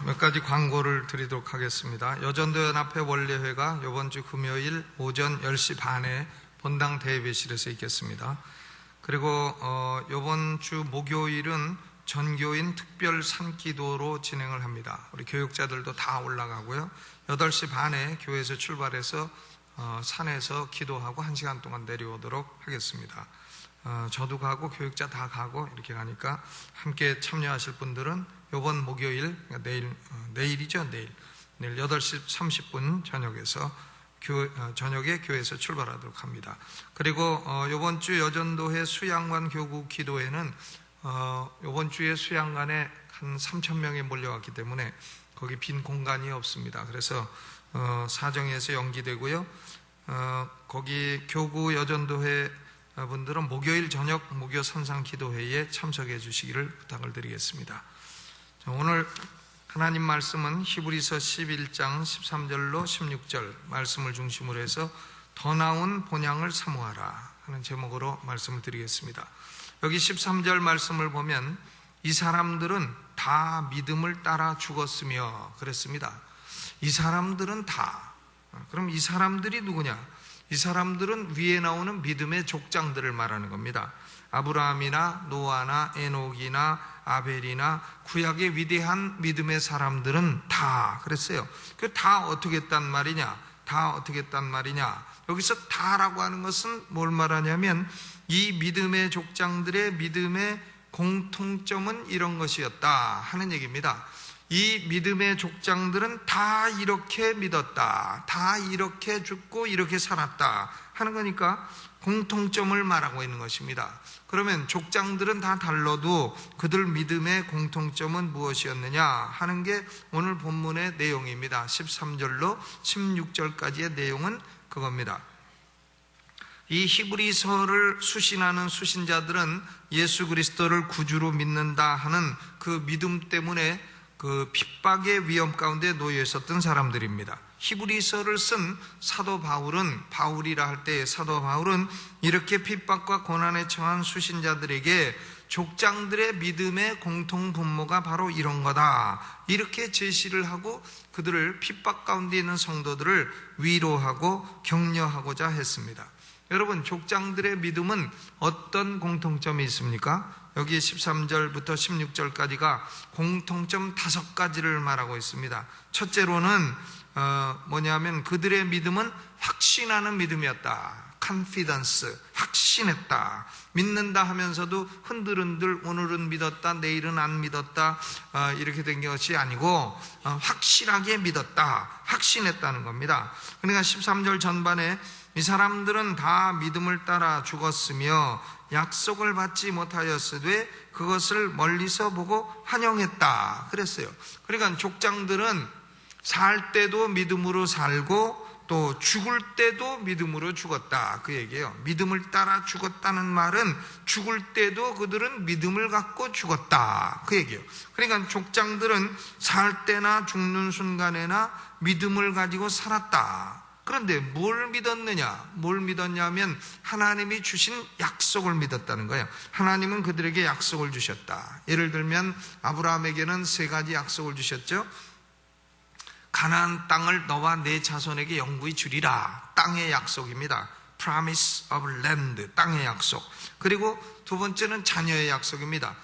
몇 가지 광고를 드리도록 하겠습니다. 여전도연합회 원례회가 이번 주 금요일 오전 10시 반에 본당 대예배실에서 있겠습니다. 그리고 이번 주 목요일은 전교인 특별 산기도로 진행을 합니다. 우리 교육자들도 다 올라가고요. 8시 반에 교회에서 출발해서 산에서 기도하고 1시간 동안 내려오도록 하겠습니다. 저도 가고 교육자 다 가고 이렇게 가니까 함께 참여하실 분들은 이번 목요일, 내일이죠. 내일 8시 30분 저녁에 교회에서 출발하도록 합니다. 그리고 이번 주 여전도회 수양관 교구 기도회는 이번 주에 수양관에 한 3,000명이 몰려왔기 때문에 거기 빈 공간이 없습니다. 그래서 사정에서 연기되고요. 거기 교구 여전도회 분들은 목요일 저녁 목요 선상 기도회에 참석해 주시기를 부탁을 드리겠습니다. 오늘 하나님 말씀은 히브리서 11장 13절로 16절 말씀을 중심으로 해서 더 나은 본향을 사모하라 하는 제목으로 말씀을 드리겠습니다. 여기 13절 말씀을 보면 이 사람들은 다 믿음을 따라 죽었으며 그랬습니다. 이 사람들은 다. 그럼 이 사람들이 누구냐? 이 사람들은 위에 나오는 믿음의 족장들을 말하는 겁니다. 아브라함이나 노아나 에녹이나 아벨이나 구약의 위대한 믿음의 사람들은 다 그랬어요. 그 다 어떻게 했단 말이냐? 다 어떻게 했단 말이냐? 여기서 다라고 하는 것은 뭘 말하냐면 이 믿음의 족장들의 믿음의 공통점은 이런 것이었다 하는 얘기입니다. 이 믿음의 족장들은 다 이렇게 믿었다, 다 이렇게 죽고 이렇게 살았다 하는 거니까 공통점을 말하고 있는 것입니다. 그러면 족장들은 다 달라도 그들 믿음의 공통점은 무엇이었느냐 하는 게 오늘 본문의 내용입니다. 13절로 16절까지의 내용은 그겁니다. 이 히브리서를 수신하는 수신자들은 예수 그리스도를 구주로 믿는다 하는 그 믿음 때문에 그 핍박의 위험 가운데 놓여 있었던 사람들입니다. 히브리서를 쓴 사도 바울은, 바울이라 할 때 사도 바울은 이렇게 핍박과 고난에 처한 수신자들에게 족장들의 믿음의 공통 분모가 바로 이런 거다 이렇게 제시를 하고 그들을 핍박 가운데 있는 성도들을 위로하고 격려하고자 했습니다. 여러분, 족장들의 믿음은 어떤 공통점이 있습니까? 여기 13절부터 16절까지가 공통점 5가지를 말하고 있습니다. 첫째로는 뭐냐면 그들의 믿음은 확신하는 믿음이었다. confidence, 확신했다. 믿는다 하면서도 흔들흔들 오늘은 믿었다, 내일은 안 믿었다 이렇게 된 것이 아니고 확실하게 믿었다, 확신했다는 겁니다. 그러니까 13절 전반에 이 사람들은 다 믿음을 따라 죽었으며 약속을 받지 못하였으되 그것을 멀리서 보고 환영했다 그랬어요. 그러니까 족장들은 살 때도 믿음으로 살고 또 죽을 때도 믿음으로 죽었다 그 얘기예요. 믿음을 따라 죽었다는 말은 죽을 때도 그들은 믿음을 갖고 죽었다 그 얘기예요. 그러니까 족장들은 살 때나 죽는 순간에나 믿음을 가지고 살았다. 그런데 뭘 믿었느냐? 뭘 믿었냐면 하나님이 주신 약속을 믿었다는 거예요. 하나님은 그들에게 약속을 주셨다. 예를 들면 아브라함에게는 3가지 약속을 주셨죠. 가나안 땅을 너와 네 자손에게 영구히 주리라. 땅의 약속입니다. Promise of land, 땅의 약속. 그리고 두 번째는 자녀의 약속입니다.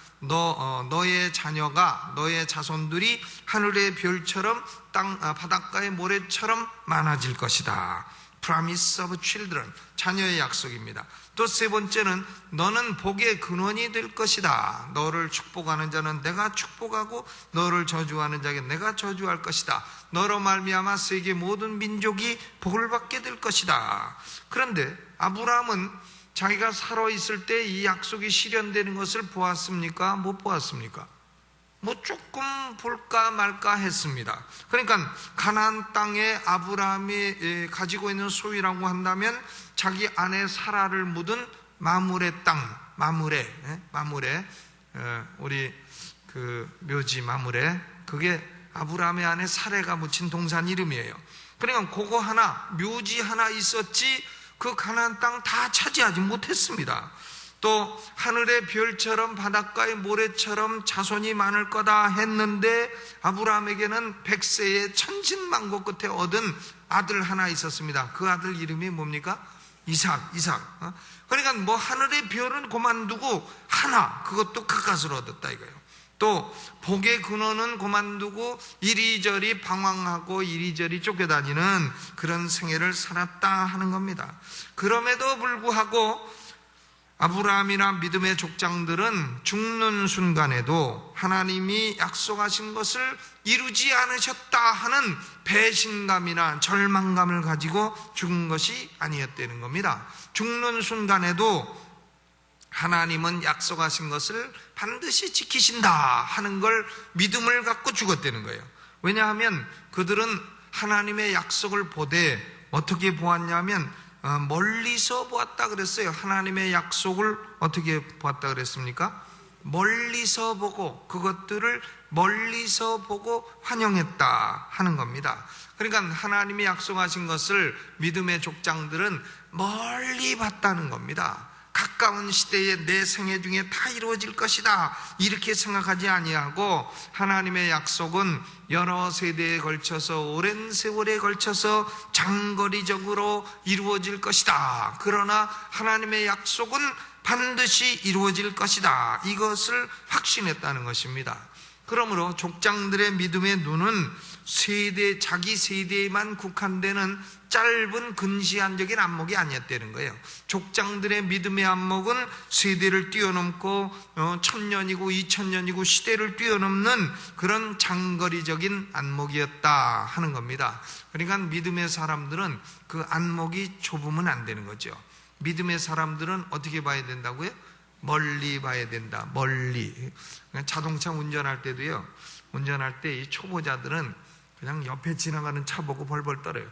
너의 자녀가, 너의 자손들이 하늘의 별처럼 바닷가의 모래처럼 많아질 것이다. Promise of children, 자녀의 약속입니다. 또 세 번째는 너는 복의 근원이 될 것이다. 너를 축복하는 자는 내가 축복하고 너를 저주하는 자에게 내가 저주할 것이다. 너로 말미암아 세계 모든 민족이 복을 받게 될 것이다. 그런데 아브라함은 자기가 살아있을 때 이 약속이 실현되는 것을 보았습니까? 못 보았습니까? 뭐 조금 볼까 말까 했습니다. 그러니까 가나안 땅에 아브라함이 가지고 있는 소유라고 한다면 자기 아내 사라를 묻은 마므레 땅, 마므레 우리 그 묘지 마므레, 그게 아브라함의 아내 사레가 묻힌 동산 이름이에요. 그러니까 그거 하나, 묘지 하나 있었지 그 가나안 땅 다 차지하지 못했습니다. 또 하늘의 별처럼 바닷가의 모래처럼 자손이 많을 거다 했는데 아브라함에게는 100세의 천신만고 끝에 얻은 아들 하나 있었습니다. 그 아들 이름이 뭡니까? 이삭. 그러니까 뭐 하늘의 별은 그만두고 하나, 그것도 가까스로 얻었다 이거예요. 또 복의 근원은 그만두고 이리저리 방황하고 이리저리 쫓겨다니는 그런 생애를 살았다 하는 겁니다. 그럼에도 불구하고 아브라함이나 믿음의 족장들은 죽는 순간에도 하나님이 약속하신 것을 이루지 않으셨다 하는 배신감이나 절망감을 가지고 죽은 것이 아니었다는 겁니다. 죽는 순간에도 하나님은 약속하신 것을 반드시 지키신다 하는 걸 믿음을 갖고 죽었다는 거예요. 왜냐하면 그들은 하나님의 약속을 보되 어떻게 보았냐면 멀리서 보았다 그랬어요. 하나님의 약속을 어떻게 보았다 그랬습니까? 멀리서 보고, 그것들을 멀리서 보고 환영했다 하는 겁니다. 그러니까 하나님이 약속하신 것을 믿음의 족장들은 멀리 봤다는 겁니다. 가까운 시대에 내 생애 중에 다 이루어질 것이다 이렇게 생각하지 아니하고, 하나님의 약속은 여러 세대에 걸쳐서 오랜 세월에 걸쳐서 장거리적으로 이루어질 것이다. 그러나 하나님의 약속은 반드시 이루어질 것이다. 이것을 확신했다는 것입니다. 그러므로 족장들의 믿음의 눈은 자기 세대에만 국한되는 짧은 근시안적인 안목이 아니었다는 거예요. 족장들의 믿음의 안목은 세대를 뛰어넘고 1000년이고 2000년이고 시대를 뛰어넘는 그런 장거리적인 안목이었다 하는 겁니다. 그러니까 믿음의 사람들은 그 안목이 좁으면 안 되는 거죠. 믿음의 사람들은 어떻게 봐야 된다고요? 멀리 봐야 된다. 멀리. 자동차 운전할 때도요, 운전할 때 이 초보자들은 그냥 옆에 지나가는 차 보고 벌벌 떨어요.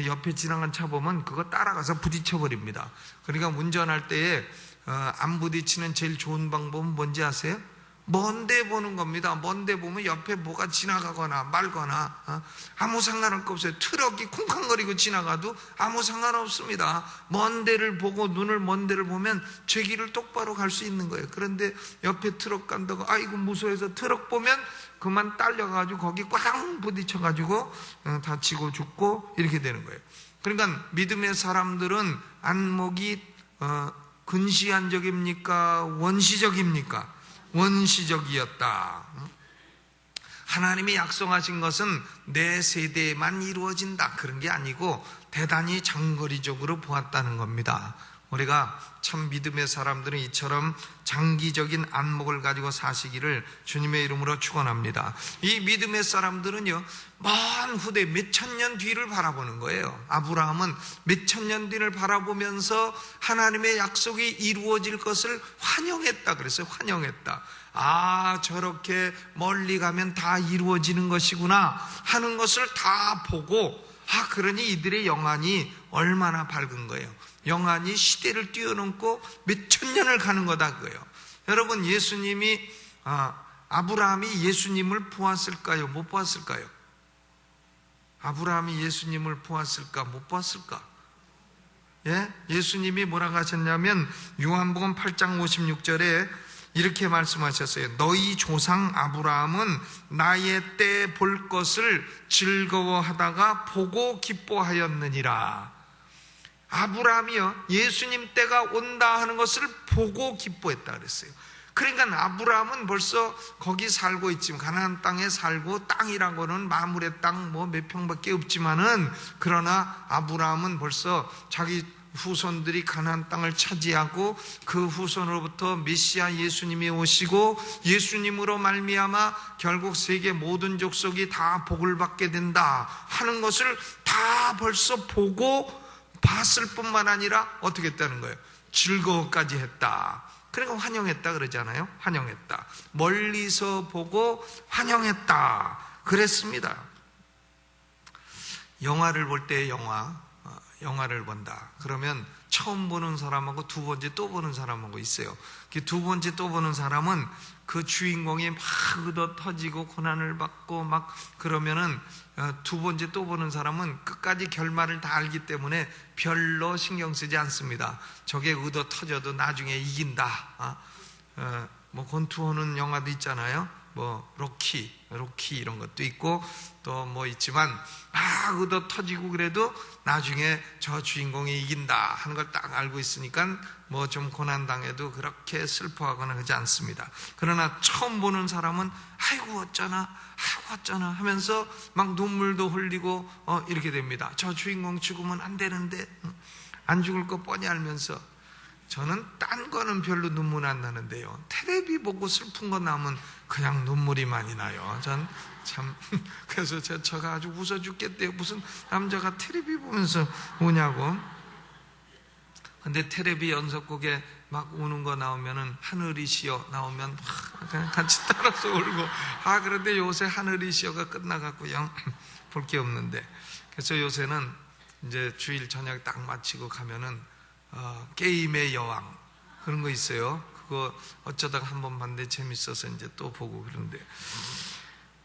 옆에 지나가는 차 보면 그거 따라가서 부딪혀 버립니다. 그러니까 운전할 때에 안 부딪히는 제일 좋은 방법은 뭔지 아세요? 먼데 보는 겁니다. 먼데 보면 옆에 뭐가 지나가거나 말거나 아무 상관없어요. 트럭이 쿵쾅거리고 지나가도 아무 상관없습니다. 먼 데를 보고, 눈을 먼 데를 보면 제 길을 똑바로 갈 수 있는 거예요. 그런데 옆에 트럭 간다고 아이고 무서워서 트럭 보면 그만 딸려가지고 거기 꽝 부딪혀가지고 다치고 죽고 이렇게 되는 거예요. 그러니까 믿음의 사람들은 안목이 근시안적입니까? 원시적입니까? 원시적이었다. 하나님이 약속하신 것은 내 세대에만 이루어진다 그런 게 아니고 대단히 장거리적으로 보았다는 겁니다. 우리가 참 믿음의 사람들은 이처럼 장기적인 안목을 가지고 사시기를 주님의 이름으로 축원합니다. 이 믿음의 사람들은요, 먼 후대 몇천 년 뒤를 바라보는 거예요. 아브라함은 몇천 년 뒤를 바라보면서 하나님의 약속이 이루어질 것을 환영했다 그랬어요. 환영했다. 아, 저렇게 멀리 가면 다 이루어지는 것이구나 하는 것을 다 보고, 그러니 이들의 영안이 얼마나 밝은 거예요. 영안이 시대를 뛰어넘고 몇천 년을 가는 거다 그거예요. 여러분, 아브라함이 예수님을 보았을까요? 못 보았을까요? 아브라함이 예수님을 보았을까? 못 보았을까? 예수님이 뭐라고 하셨냐면 요한복음 8장 56절에 이렇게 말씀하셨어요. 너희 조상 아브라함은 나의 때 볼 것을 즐거워하다가 보고 기뻐하였느니라. 아브라함이요, 예수님 때가 온다 하는 것을 보고 기뻐했다 그랬어요. 그러니까 아브라함은 벌써 거기 살고 있지만, 가나안 땅에 살고, 땅이라고는 마물의 땅 뭐 몇 평밖에 없지만은, 그러나 아브라함은 벌써 자기 후손들이 가나안 땅을 차지하고 그 후손으로부터 메시아 예수님이 오시고 예수님으로 말미암아 결국 세계 모든 족속이 다 복을 받게 된다 하는 것을 다 벌써 보고 봤을 뿐만 아니라 어떻게 했다는 거예요? 즐거워까지 했다. 그러니까 환영했다 그러잖아요. 환영했다. 멀리서 보고 환영했다 그랬습니다. 영화를 볼 때 영화를 본다. 그러면 처음 보는 사람하고 두 번째 또 보는 사람하고 있어요. 그 두 번째 또 보는 사람은 그 주인공이 막 얻어 터지고 고난을 받고 막 그러면은 두 번째 또 보는 사람은 끝까지 결말을 다 알기 때문에 별로 신경 쓰지 않습니다. 저게 얻어 터져도 나중에 이긴다. 뭐 권투하는 영화도 있잖아요. 뭐 로키 이런 것도 있고 또 뭐 있지만 막 얻어 터지고 그래도 나중에 저 주인공이 이긴다 하는 걸 딱 알고 있으니까 뭐 좀 고난당해도 그렇게 슬퍼하거나 하지 않습니다. 그러나 처음 보는 사람은 아이고 어쩌나 하면서 막 눈물도 흘리고 이렇게 됩니다. 저 주인공 죽으면 안 되는데 안 죽을 거 뻔히 알면서. 저는 딴 거는 별로 눈물 안 나는데요, 텔레비 보고 슬픈 거 나오면 그냥 눈물이 많이 나요. 전 참 그래서 제가 아주 웃어 죽겠대요. 무슨 남자가 텔레비 보면서 우냐고. 근데 텔레비 연속곡에 막 우는 거 나오면은 하늘이시여 나오면 그냥 같이 따라서 울고. 그런데 요새 하늘이시여가 끝나갖고요 볼 게 없는데. 그래서 요새는 이제 주일 저녁 딱 마치고 가면은 게임의 여왕 그런 거 있어요. 그거 어쩌다가 한번 봤는데 재밌어서 이제 또 보고 그런데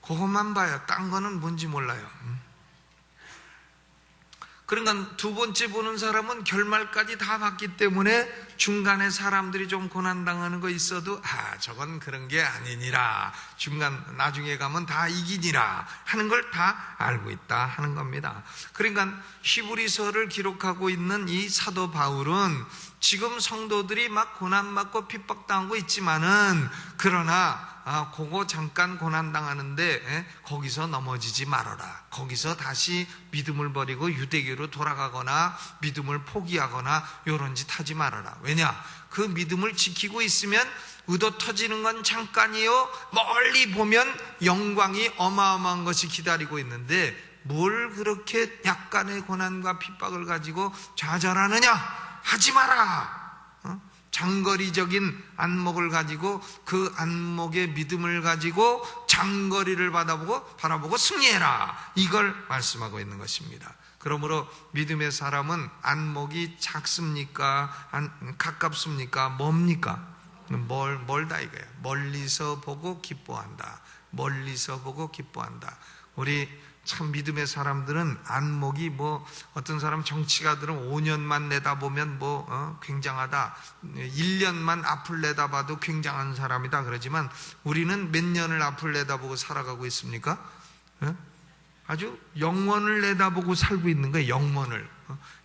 그것만 봐요. 딴 거는 뭔지 몰라요. 그러니까 두 번째 보는 사람은 결말까지 다 봤기 때문에 중간에 사람들이 좀 고난당하는 거 있어도 저건 그런 게 아니니라, 중간 나중에 가면 다 이기니라 하는 걸 다 알고 있다 하는 겁니다. 그러니까 히브리서를 기록하고 있는 이 사도 바울은 지금 성도들이 막 고난받고 핍박당하고 있지만은 그러나 그거 잠깐 고난당하는데 거기서 넘어지지 말아라. 거기서 다시 믿음을 버리고 유대교로 돌아가거나 믿음을 포기하거나 이런 짓 하지 말아라. 왜냐? 그 믿음을 지키고 있으면 의도 터지는 건 잠깐이요, 멀리 보면 영광이 어마어마한 것이 기다리고 있는데 뭘 그렇게 약간의 고난과 핍박을 가지고 좌절하느냐? 하지 마라. 장거리적인 안목을 가지고 그 안목의 믿음을 가지고 장거리를 바라보고 승리해라. 이걸 말씀하고 있는 것입니다. 그러므로 믿음의 사람은 안목이 작습니까? 가깝습니까? 뭡니까? 멀다 이거야. 멀리서 보고 기뻐한다. 멀리서 보고 기뻐한다. 우리 참 믿음의 사람들은 안목이 어떤 사람 정치가들은 5년만 내다보면 굉장하다, 1년만 앞을 내다봐도 굉장한 사람이다 그러지만 우리는 몇 년을 앞을 내다보고 살아가고 있습니까? 아주 영원을 내다보고 살고 있는 거예요.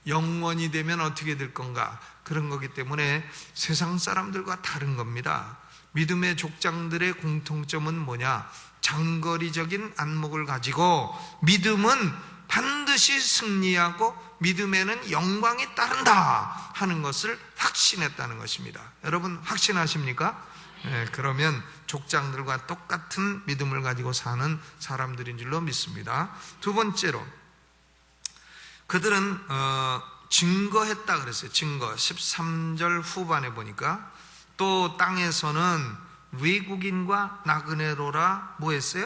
영원이 되면 어떻게 될 건가, 그런 거기 때문에 세상 사람들과 다른 겁니다. 믿음의 족장들의 공통점은 뭐냐? 장거리적인 안목을 가지고 믿음은 반드시 승리하고 믿음에는 영광이 따른다 하는 것을 확신했다는 것입니다. 여러분 확신하십니까? 네, 그러면 족장들과 똑같은 믿음을 가지고 사는 사람들인 줄로 믿습니다. 두 번째로 그들은 증거했다 그랬어요. 증거 13절 후반에 보니까 또 땅에서는 외국인과 나그네로라 뭐 했어요?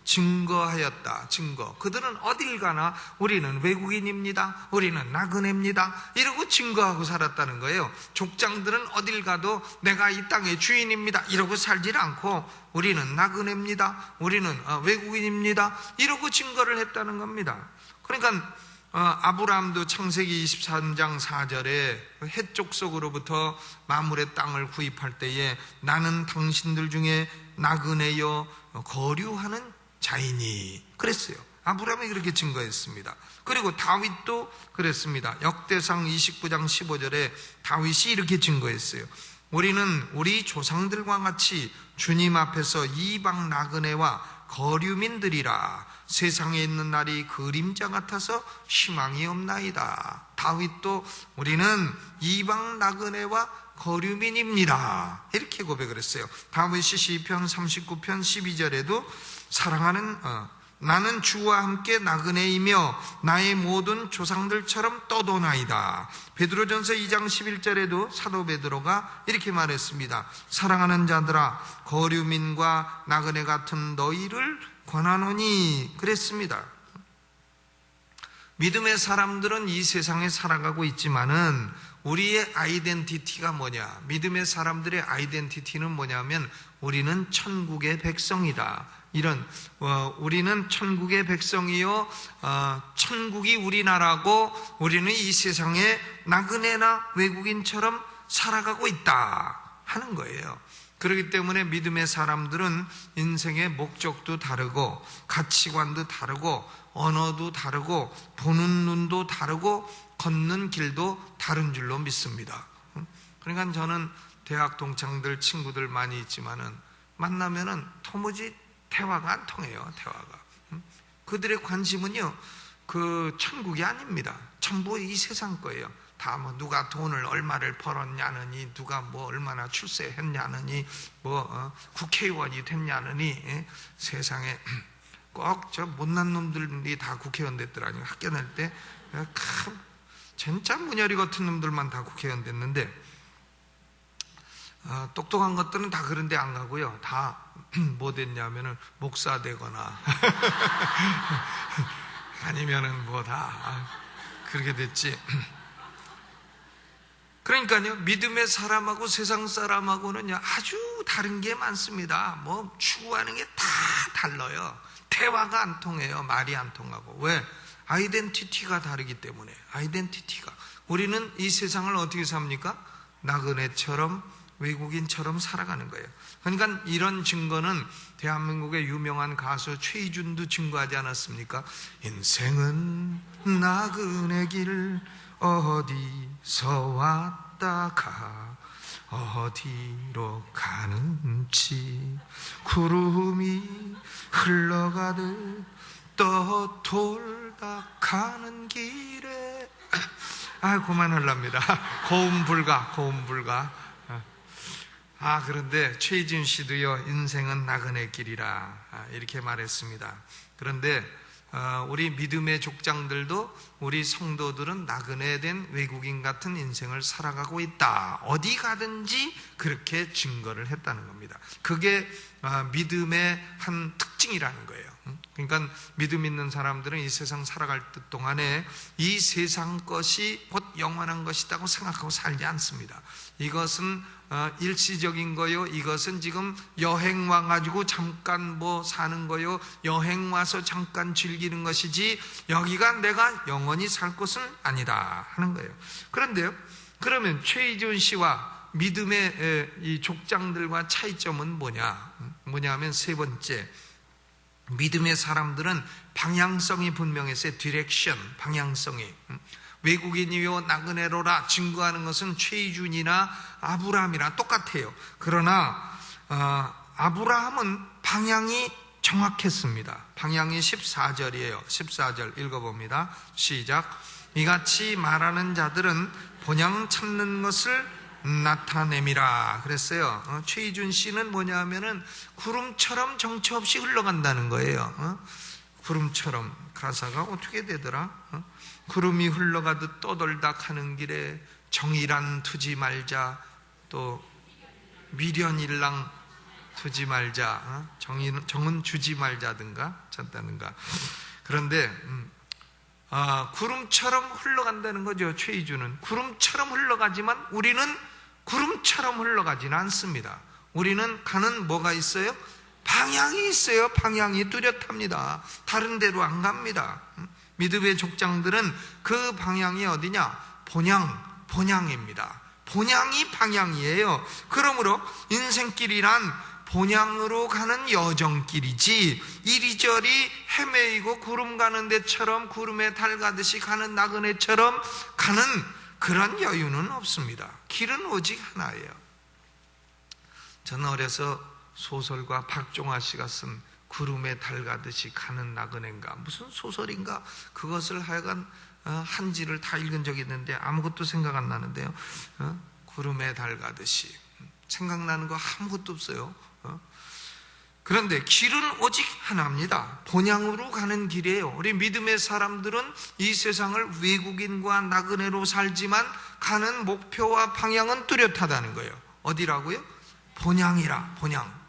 증거하였다. 증거. 그들은 어딜 가나 우리는 외국인입니다, 우리는 나그네입니다 이러고 증거하고 살았다는 거예요. 족장들은 어딜 가도 내가 이 땅의 주인입니다 이러고 살질 않고 우리는 나그네입니다, 우리는 외국인입니다 이러고 증거를 했다는 겁니다. 그러니까 아브라함도 창세기 23장 4절에 해쪽 속으로부터 마물의 땅을 구입할 때에 나는 당신들 중에 나그네여 거류하는 자이니 그랬어요. 아브라함이 그렇게 증거했습니다. 그리고 다윗도 그랬습니다. 역대상 29장 15절에 다윗이 이렇게 증거했어요. 우리는 우리 조상들과 같이 주님 앞에서 이방 나그네와 거류민들이라. 세상에 있는 날이 그림자 같아서 희망이 없나이다. 다윗도 우리는 이방 나그네와 거류민입니다 이렇게 고백을 했어요. 다윗이 시편 39편 12절에도 나는 주와 함께 나그네이며 나의 모든 조상들처럼 떠도나이다. 베드로전서 2장 11절에도 사도 베드로가 이렇게 말했습니다. 사랑하는 자들아 거류민과 나그네 같은 너희를 권하노니 그랬습니다. 믿음의 사람들은 이 세상에 살아가고 있지만은 우리의 아이덴티티가 뭐냐? 믿음의 사람들의 아이덴티티는 뭐냐면 우리는 천국의 백성이다. 우리는 천국의 백성이요, 천국이 우리나라고 우리는 이 세상에 나그네나 외국인처럼 살아가고 있다 하는 거예요. 그렇기 때문에 믿음의 사람들은 인생의 목적도 다르고 가치관도 다르고 언어도 다르고 보는 눈도 다르고 걷는 길도 다른 줄로 믿습니다. 그러니까 저는 대학 동창들 친구들 많이 있지만은 만나면은 도무지 대화가 안 통해요. 대화가. 그들의 관심은요, 그 천국이 아닙니다. 전부 이 세상 거예요. 다 뭐 누가 돈을 얼마를 벌었냐느니, 누가 뭐 얼마나 출세했냐느니, 국회의원이 됐냐느니, 세상에 꼭 저 못난 놈들이 다 국회의원 됐더라니. 학교 다닐 때 진짜 문열이 같은 놈들만 다 국회의원 됐는데, 똑똑한 것들은 다 그런데 안 가고요. 다 뭐 됐냐면은 목사 되거나 아니면은 뭐 다 그렇게 됐지. 그러니까요, 믿음의 사람하고 세상 사람하고는 아주 다른 게 많습니다. 뭐 추구하는 게 다 달라요. 대화가 안 통해요. 말이 안 통하고. 왜? 아이덴티티가 다르기 때문에. 아이덴티티가. 우리는 이 세상을 어떻게 삽니까? 나그네처럼 외국인처럼 살아가는 거예요. 그러니까 이런 증거는 대한민국의 유명한 가수 최희준도 증거하지 않았습니까? 인생은 나그네 길 어디서 왔다가 어디로 가는지 구름이 흘러가듯 떠돌다 가는 길에 그만하랍니다. 고음 불가. 그런데 최희준 씨도요, 인생은 나그네 길이라 이렇게 말했습니다. 그런데 우리 믿음의 족장들도 우리 성도들은 나그네 된 외국인 같은 인생을 살아가고 있다. 어디 가든지 그렇게 증거를 했다는 겁니다. 그게 믿음의 한 특징이라는 거예요. 그러니까 믿음 있는 사람들은 이 세상 살아갈 동안에 이 세상 것이 곧 영원한 것이라고 생각하고 살지 않습니다. 이것은 일시적인 거요. 이것은 지금 여행 와가지고 잠깐 뭐 사는 거요. 여행 와서 잠깐 즐기는 것이지 여기가 내가 영원히 살 곳은 아니다 하는 거예요. 그런데요, 그러면 최희준 씨와 믿음의 이 족장들과 차이점은 뭐냐면 세 번째, 믿음의 사람들은 방향성이 분명했어요. 디렉션, 방향성이. 외국인이요 나그네로라 증거하는 것은 최희준이나 아브라함이랑 똑같아요. 그러나 아브라함은 방향이 정확했습니다. 방향이 14절이에요. 14절 읽어봅니다. 시작. 이같이 말하는 자들은 본향 찾는 것을 나타냄이라 그랬어요. 최희준 씨는 뭐냐면은 구름처럼 정처 없이 흘러간다는 거예요. 구름처럼. 가사가 어떻게 되더라? 구름이 흘러가듯 떠돌다 가는 길에 정이란 두지 말자, 또 미련일랑 두지 말자, 정은 주지 말자든가 찾다든가. 그런데 구름처럼 흘러간다는 거죠. 최희준은 구름처럼 흘러가지만 우리는 구름처럼 흘러가지는 않습니다. 우리는 가는 뭐가 있어요? 방향이 있어요. 방향이 뚜렷합니다. 다른 데로 안 갑니다. 믿음의 족장들은 그 방향이 어디냐? 본향입니다. 본향이 방향이에요. 그러므로 인생길이란 본향으로 가는 여정길이지 이리저리 헤매이고 구름 가는 데처럼 구름에 달 가듯이 가는 나그네처럼 가는 그런 여유는 없습니다. 길은 오직 하나예요. 저는 어려서 소설가 박종화 씨가 쓴 구름에 달 가듯이 가는 나그네인가 무슨 소설인가 그것을 하여간 한지를 다 읽은 적이 있는데 아무것도 생각 안 나는데요. 구름에 달 가듯이 생각나는 거 아무것도 없어요. 그런데 길은 오직 하나입니다. 본향으로 가는 길이에요. 우리 믿음의 사람들은 이 세상을 외국인과 나그네로 살지만 가는 목표와 방향은 뚜렷하다는 거예요. 어디라고요? 본향이라, 본향.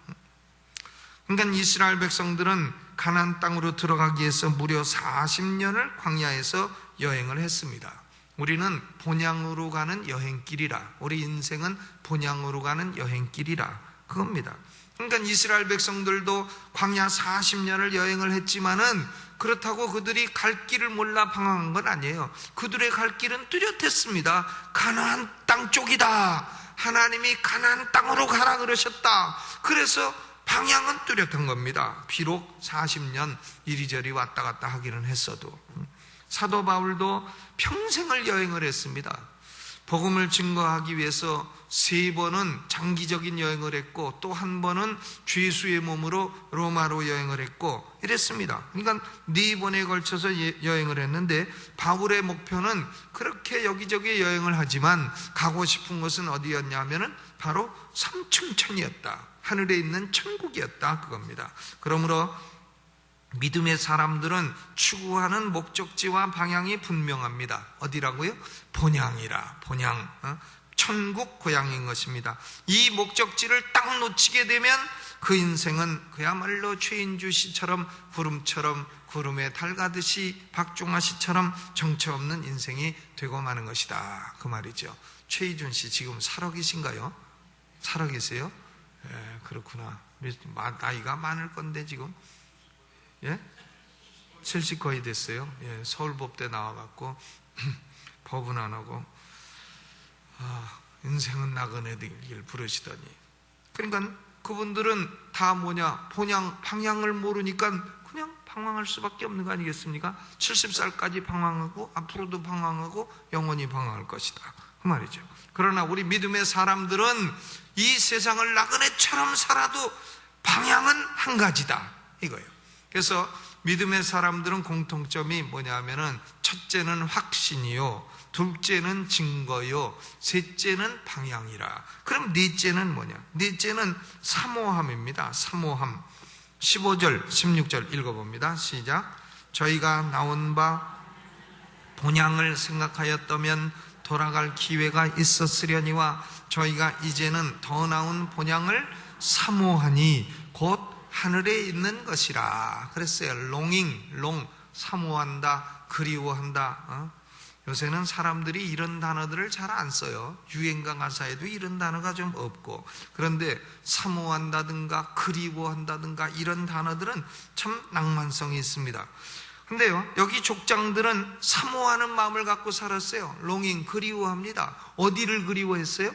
그러니까 이스라엘 백성들은 가나안 땅으로 들어가기 위해서 무려 40년을 광야에서 여행을 했습니다. 우리는 본향으로 가는 여행길이라, 우리 인생은 본향으로 가는 여행길이라 그겁니다. 그러니까 이스라엘 백성들도 광야 40년을 여행을 했지만은 그렇다고 그들이 갈 길을 몰라 방황한 건 아니에요. 그들의 갈 길은 뚜렷했습니다. 가나안 땅 쪽이다. 하나님이 가나안 땅으로 가라 그러셨다. 그래서 방향은 뚜렷한 겁니다. 비록 40년 이리저리 왔다 갔다 하기는 했어도. 사도 바울도 평생을 여행을 했습니다. 복음을 증거하기 위해서 3번은 장기적인 여행을 했고 또 한 번은 죄수의 몸으로 로마로 여행을 했고 이랬습니다. 그러니까 4번에 걸쳐서 여행을 했는데 바울의 목표는 그렇게 여기저기 여행을 하지만 가고 싶은 곳은 어디였냐면은 바로 삼층천이었다. 하늘에 있는 천국이었다 그겁니다. 그러므로 믿음의 사람들은 추구하는 목적지와 방향이 분명합니다. 어디라고요? 본향이라. 본향, 천국 고향인 것입니다. 이 목적지를 딱 놓치게 되면 그 인생은 그야말로 최인주 씨처럼 구름처럼 구름에 달 가듯이 박종화 씨처럼 정처 없는 인생이 되고 마는 것이다 그 말이죠. 최희준 씨 지금 살아 계신가요? 살아 계세요? 예, 그렇구나. 나이가 많을 건데 지금 예? 70 거의 됐어요. 예, 서울법대 나와갖고 법은 안 하고 인생은 나그네들 부르시더니 그러니까 그분들은 다 뭐냐 방향을 모르니까 그냥 방황할 수밖에 없는 거 아니겠습니까? 70살까지 방황하고 앞으로도 방황하고 영원히 방황할 것이다 그 말이죠. 그러나 우리 믿음의 사람들은 이 세상을 나그네처럼 살아도 방향은 한 가지다 이거예요. 그래서 믿음의 사람들은 공통점이 뭐냐면은 첫째는 확신이요, 둘째는 증거요, 셋째는 방향이라. 그럼 넷째는 뭐냐? 넷째는 사모함입니다. 사모함. 15절 16절 읽어봅니다. 시작. 저희가 나온 바 본향을 생각하였다면 돌아갈 기회가 있었으려니와 저희가 이제는 더 나은 본향을 사모하니 곧 하늘에 있는 것이라 그랬어요. longing, 사모한다, 그리워한다. 요새는 사람들이 이런 단어들을 잘 안 써요. 유행가 가사에도 이런 단어가 좀 없고. 그런데 사모한다든가 그리워한다든가 이런 단어들은 참 낭만성이 있습니다. 근데요, 여기 족장들은 사모하는 마음을 갖고 살았어요. longing, 그리워합니다. 어디를 그리워했어요?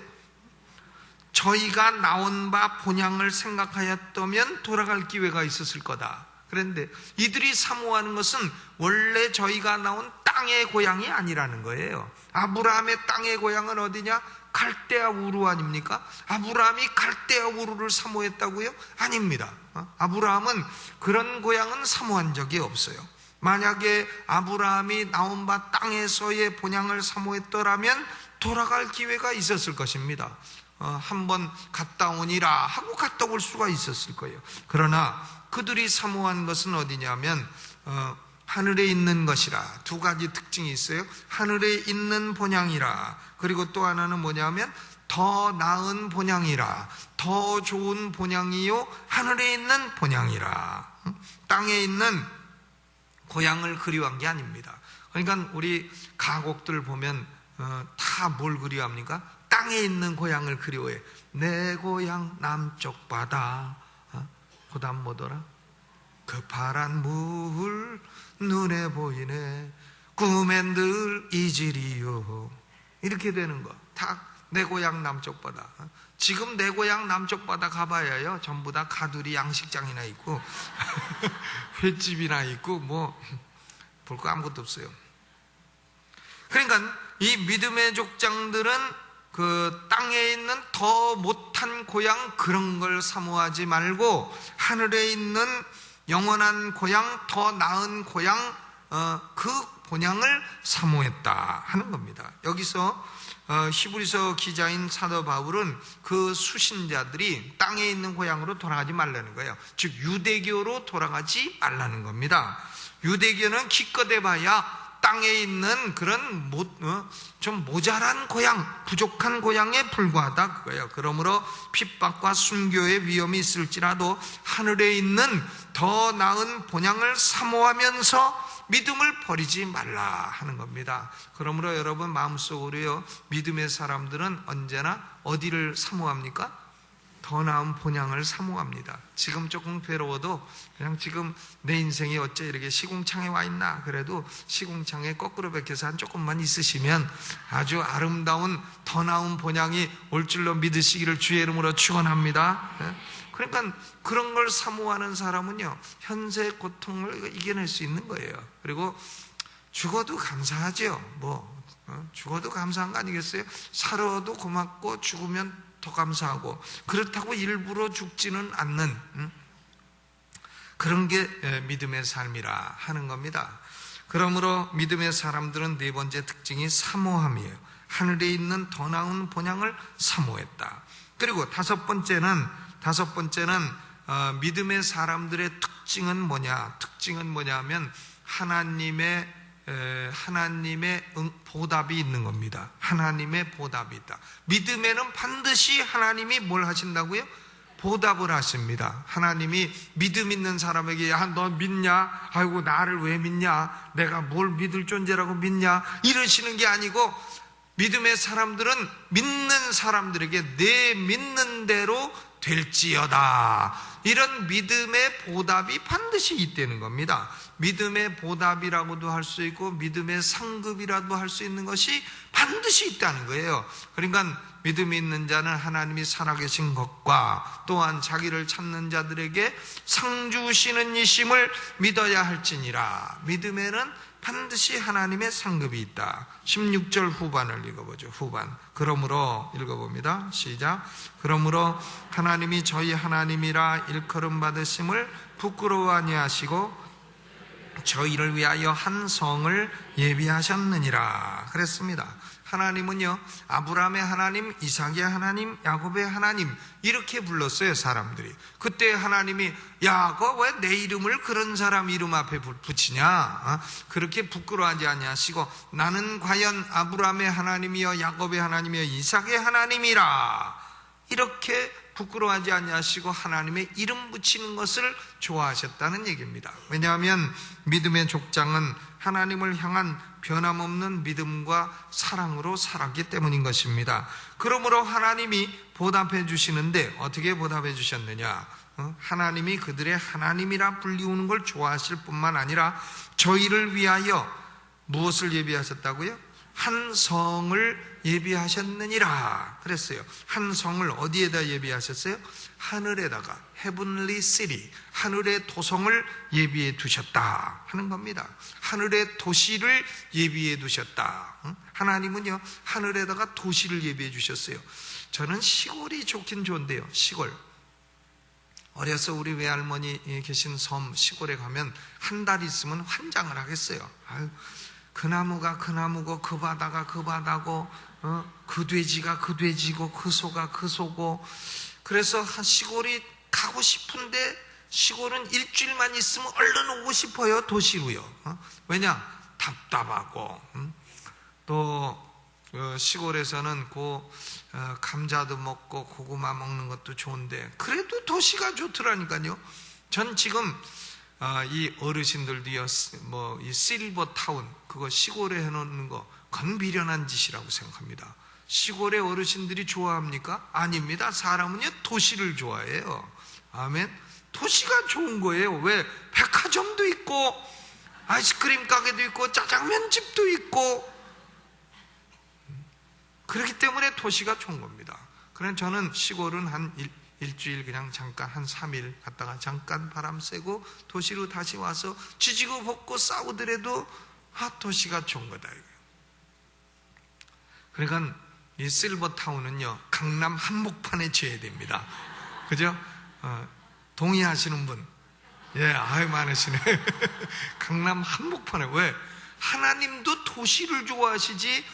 저희가 나온 바 본향을 생각하였다면 돌아갈 기회가 있었을 거다. 그런데 이들이 사모하는 것은 원래 저희가 나온 땅의 고향이 아니라는 거예요. 아브라함의 땅의 고향은 어디냐? 갈대아 우루 아닙니까? 아브라함이 갈대아 우루를 사모했다고요? 아닙니다. 아브라함은 그런 고향은 사모한 적이 없어요. 만약에 아브라함이 나온 바 땅에서의 본향을 사모했더라면 돌아갈 기회가 있었을 것입니다. 한번 갔다 오니라 하고 갔다 올 수가 있었을 거예요. 그러나 그들이 사모한 것은 어디냐면 하늘에 있는 것이라. 두 가지 특징이 있어요. 하늘에 있는 본향이라. 그리고 또 하나는 뭐냐면 더 나은 본향이라. 더 좋은 본향이요 하늘에 있는 본향이라. 땅에 있는 고향을 그리워한 게 아닙니다. 그러니까 우리 가곡들 보면 다 뭘 그리워합니까? 땅에 있는 고향을 그리워해. 내 고향 남쪽 바다. 그 다음 뭐더라? 그 파란 물 눈에 보이네. 꿈엔 늘 이질이요. 이렇게 되는 거. 다 내 고향 남쪽 바다. 지금 내 고향 남쪽 바다 가봐야요. 전부 다 가두리 양식장이나 있고 횟집이나 있고 뭐 볼 거 아무것도 없어요. 그러니까 이 믿음의 족장들은 그 땅에 있는 더 못한 고향 그런 걸 사모하지 말고 하늘에 있는 영원한 고향, 더 나은 고향, 그 본향을 사모했다 하는 겁니다. 여기서 히브리서 기자인 사도 바울은 그 수신자들이 땅에 있는 고향으로 돌아가지 말라는 거예요. 즉 유대교로 돌아가지 말라는 겁니다. 유대교는 기껏 해봐야 땅에 있는 그런 좀 모자란 고향, 부족한 고향에 불과하다 그거예요. 그러므로 핍박과 순교의 위험이 있을지라도 하늘에 있는 더 나은 본향을 사모하면서 믿음을 버리지 말라 하는 겁니다. 그러므로 여러분 마음속으로요, 믿음의 사람들은 언제나 어디를 사모합니까? 더 나은 본향을 사모합니다. 지금 조금 괴로워도 그냥 지금 내 인생이 어째 이렇게 시궁창에 와 있나, 그래도 시궁창에 거꾸로 베껴서 한 조금만 있으시면 아주 아름다운 더 나은 본향이 올 줄로 믿으시기를 주의 이름으로 축원합니다. 그러니까 그런 걸 사모하는 사람은요, 현세 고통을 이겨낼 수 있는 거예요. 그리고 죽어도 감사하죠. 죽어도 감사한 거 아니겠어요? 살아도 고맙고 죽으면 더 감사하고, 그렇다고 일부러 죽지는 않는 그런 게 믿음의 삶이라 하는 겁니다. 그러므로 믿음의 사람들은 네 번째 특징이 사모함이에요. 하늘에 있는 더 나은 본향을 사모했다. 그리고 다섯 번째는 믿음의 사람들의 특징은 뭐냐? 특징은 뭐냐면 하나님의 보답이 있는 겁니다. 하나님의 보답이 있다. 믿음에는 반드시 하나님이 뭘 하신다고요? 보답을 하십니다. 하나님이 믿음 있는 사람에게 너 믿냐? 아이고 나를 왜 믿냐? 내가 뭘 믿을 존재라고 믿냐? 이러시는 게 아니고, 믿음의 사람들은 믿는 사람들에게 내 믿는 대로 될지어다, 이런 믿음의 보답이 반드시 있다는 겁니다. 믿음의 보답이라고도 할 수 있고 믿음의 상급이라도 할 수 있는 것이 반드시 있다는 거예요. 그러니까 믿음이 있는 자는 하나님이 살아계신 것과 또한 자기를 찾는 자들에게 상 주시는 이심을 믿어야 할지니라. 믿음에는 반드시 하나님의 상급이 있다. 16절 후반을 읽어보죠. 후반. 그러므로 읽어봅니다. 시작. 그러므로 하나님이 저희 하나님이라 일컬음 받으심을 부끄러워 아니하시고 저희를 위하여 한 성을 예비하셨느니라 그랬습니다. 하나님은요, 아브라함의 하나님, 이삭의 하나님, 야곱의 하나님 이렇게 불렀어요. 사람들이. 그때 하나님이 야, 그 왜 내 이름을 그런 사람 이름 앞에 붙이냐? 그렇게 부끄러워하지 아니하시고 나는 과연 아브라함의 하나님이여 야곱의 하나님이여 이삭의 하나님이라, 이렇게 부끄러워하지 아니하시고 하나님의 이름 붙이는 것을 좋아하셨다는 얘기입니다. 왜냐하면 믿음의 족장은 하나님을 향한 변함없는 믿음과 사랑으로 살았기 때문인 것입니다. 그러므로 하나님이 보답해 주시는데 어떻게 보답해 주셨느냐? 하나님이 그들의 하나님이라 불리우는 걸 좋아하실 뿐만 아니라 저희를 위하여 무엇을 예비하셨다고요? 한 성을 예비하셨느니라 그랬어요. 한 성을 어디에다 예비하셨어요? 하늘에다가, heavenly city, 하늘의 도성을 예비해 두셨다 하는 겁니다. 하늘의 도시를 예비해 두셨다. 하나님은요, 하늘에다가 도시를 예비해 주셨어요. 저는 시골이 좋긴 좋은데요, 시골. 어려서 우리 외할머니 계신 섬 시골에 가면 한 달 있으면 환장을 하겠어요. 아유, 그 나무가 그 나무고 그 바다가 그 바다고 그 돼지가 그 돼지고 그 소가 그 소고. 그래서 시골이 가고 싶은데 시골은 일주일만 있으면 얼른 오고 싶어요. 도시로요. 왜냐? 답답하고. 또 시골에서는 감자도 먹고 고구마 먹는 것도 좋은데 그래도 도시가 좋더라니까요. 전 지금 이 어르신들도요, 이 실버 타운 그거 시골에 해놓는 거 그건 미련한 짓이라고 생각합니다. 시골의 어르신들이 좋아합니까? 아닙니다. 사람은요, 도시를 좋아해요. 아멘. 도시가 좋은 거예요. 왜? 백화점도 있고 아이스크림 가게도 있고 짜장면 집도 있고, 그렇기 때문에 도시가 좋은 겁니다. 그래서 저는 시골은 한 일주일 그냥 잠깐 한 3일 갔다가 잠깐 바람 쐬고 도시로 다시 와서 지지고 볶고 싸우더라도 도시가 좋은 거다. 그러니까 이 실버타운은요, 강남 한복판에 지어야 됩니다. 그죠? 동의하시는 분? 예, 아유 많으시네. 강남 한복판에. 왜? 하나님도 도시를 좋아하시지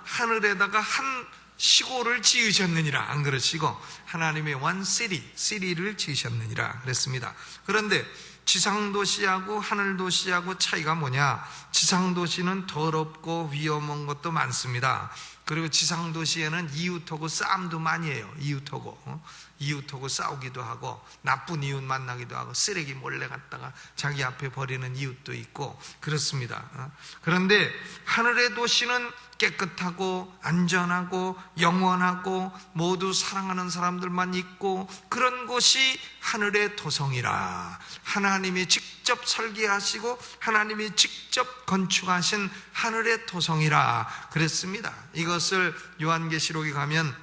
하늘에다가 한 시골을 지으셨느니라 안 그러시고 하나님의 one city, city를 지으셨느니라 그랬습니다. 그런데 지상도시하고 하늘도시하고 차이가 뭐냐? 지상도시는 더럽고 위험한 것도 많습니다. 그리고 지상도시에는 이웃하고 싸움도 많이 해요. 이웃하고 싸우기도 하고, 나쁜 이웃 만나기도 하고, 쓰레기 몰래 갖다가 자기 앞에 버리는 이웃도 있고 그렇습니다. 그런데 하늘의 도시는 깨끗하고 안전하고 영원하고 모두 사랑하는 사람들만 있고, 그런 곳이 하늘의 도성이라. 하나님이 직접 설계하시고 하나님이 직접 건축하신 하늘의 도성이라 그랬습니다. 이것을 요한계시록에 가면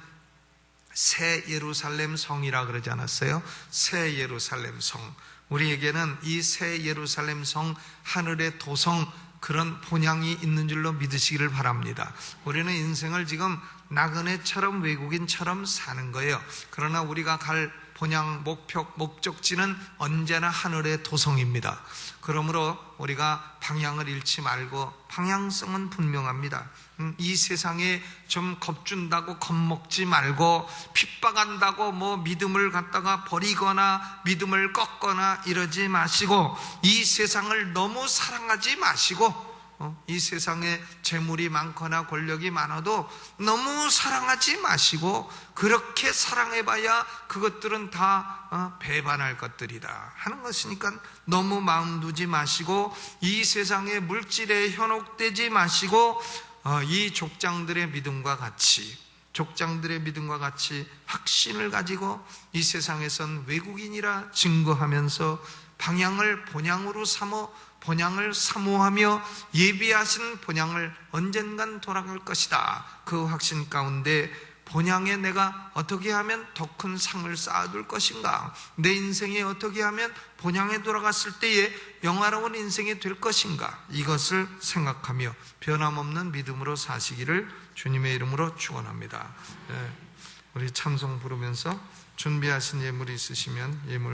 새 예루살렘 성이라 그러지 않았어요? 새 예루살렘 성. 우리에게는 이 새 예루살렘 성, 하늘의 도성, 그런 본향이 있는 줄로 믿으시기를 바랍니다. 우리는 인생을 지금 나그네처럼 외국인처럼 사는 거예요. 그러나 우리가 갈 본향, 목적지는 언제나 하늘의 도성입니다. 그러므로 우리가 방향을 잃지 말고, 방향성은 분명합니다. 이 세상에 좀 겁준다고 겁먹지 말고, 핍박한다고 뭐 믿음을 갖다가 버리거나 믿음을 꺾거나 이러지 마시고, 이 세상을 너무 사랑하지 마시고, 이 세상에 재물이 많거나 권력이 많아도 너무 사랑하지 마시고, 그렇게 사랑해봐야 그것들은 다 배반할 것들이다 하는 것이니까 너무 마음 두지 마시고, 이 세상의 물질에 현혹되지 마시고, 이 족장들의 믿음과 같이 확신을 가지고 이 세상에선 외국인이라 증거하면서 방향을 본향으로 삼어 본향을 사모하며 예비하신 본향을 언젠간 돌아갈 것이다. 그 확신 가운데 본향에 내가 어떻게 하면 더 큰 상을 쌓아둘 것인가, 내 인생에 어떻게 하면 본향에 돌아갔을 때에 영화로운 인생이 될 것인가, 이것을 생각하며 변함없는 믿음으로 사시기를 주님의 이름으로 축원합니다. 우리 찬송 부르면서 준비하신 예물이 있으시면 예물